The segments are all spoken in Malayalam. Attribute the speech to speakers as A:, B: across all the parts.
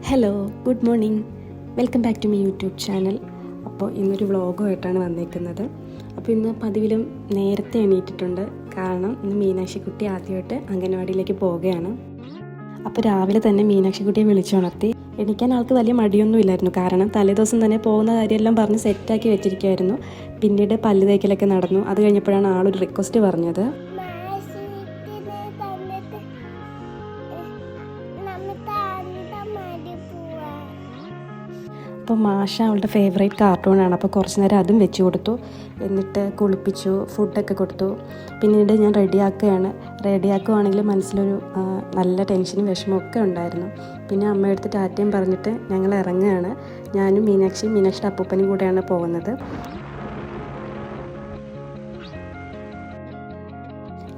A: Hello, good morning. Welcome back to my YouTube channel. അപ്പോൾ ഇന്നൊരു വ്ളോഗുമായിട്ടാണ് വന്നേക്കുന്നത്. അപ്പോൾ ഇന്ന് പതിവിലും നേരത്തെ എണീറ്റിട്ടുണ്ട്. കാരണം ഇന്ന് മീനാക്ഷിക്കുട്ടി ആദ്യമായിട്ട് അംഗനവാടിയിലേക്ക് പോവുകയാണ്. അപ്പോൾ രാവിലെ തന്നെ മീനാക്ഷിക്കുട്ടിയെ വിളിച്ചുണർത്തി. എണീക്കാൻ ആൾക്ക് വലിയ മടിയൊന്നും ഇല്ലായിരുന്നു. കാരണം തലേദിവസം തന്നെ പോകുന്ന കാര്യമെല്ലാം പറഞ്ഞ് സെറ്റാക്കി വെച്ചിരിക്കുമായിരുന്നു. പിന്നീട് പല്ല് തേക്കലൊക്കെ നടന്നു. അത് കഴിഞ്ഞപ്പോഴാണ് ആളൊരു റിക്വസ്റ്റ് പറഞ്ഞത്. അപ്പോൾ മാഷ അവളുടെ ഫേവറേറ്റ് കാർട്ടൂണാണ്. അപ്പോൾ കുറച്ച് നേരം അതും വെച്ച് കൊടുത്തു. എന്നിട്ട് കുളിപ്പിച്ചു, ഫുഡൊക്കെ കൊടുത്തു. പിന്നീട് ഞാൻ റെഡിയാക്കുവാണെങ്കിൽ മനസ്സിലൊരു നല്ല ടെൻഷനും വിഷമമൊക്കെ ഉണ്ടായിരുന്നു. പിന്നെ അമ്മയെടുത്ത് ടാറ്റയും പറഞ്ഞിട്ട് ഞങ്ങൾ ഇറങ്ങുകയാണ്. ഞാനും മീനാക്ഷിയുടെ അപ്പൂപ്പനും കൂടെയാണ് പോകുന്നത്.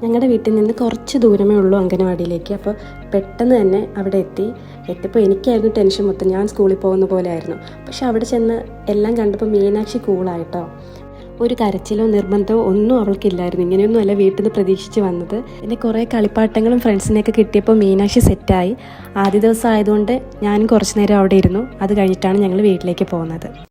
A: ഞങ്ങളുടെ വീട്ടിൽ നിന്ന് കുറച്ച് ദൂരമേ ഉള്ളൂ അംഗനവാടിയിലേക്ക്. അപ്പോൾ പെട്ടെന്ന് തന്നെ അവിടെ എത്തിയപ്പോൾ എനിക്കായിരുന്നു ടെൻഷൻ മൊത്തം. ഞാൻ സ്കൂളിൽ പോകുന്ന പോലെ ആയിരുന്നു. പക്ഷെ അവിടെ ചെന്ന് എല്ലാം കണ്ടപ്പോൾ മീനാക്ഷി കൂളായിട്ടോ. ഒരു കരച്ചിലോ നിർബന്ധമോ ഒന്നും അവൾക്കില്ലായിരുന്നു. ഇങ്ങനെയൊന്നും അല്ല വീട്ടിൽ നിന്ന് പ്രതീക്ഷിച്ച് വന്നത്. പിന്നെ കുറേ കളിപ്പാട്ടങ്ങളും ഫ്രണ്ട്സിനെയൊക്കെ കിട്ടിയപ്പോൾ മീനാക്ഷി സെറ്റായി. ആദ്യ ദിവസം ആയതുകൊണ്ട് ഞാനും കുറച്ച് നേരം അവിടെ ഇരുന്നു. അത് കഴിഞ്ഞിട്ടാണ് ഞങ്ങൾ വീട്ടിലേക്ക് പോകുന്നത്.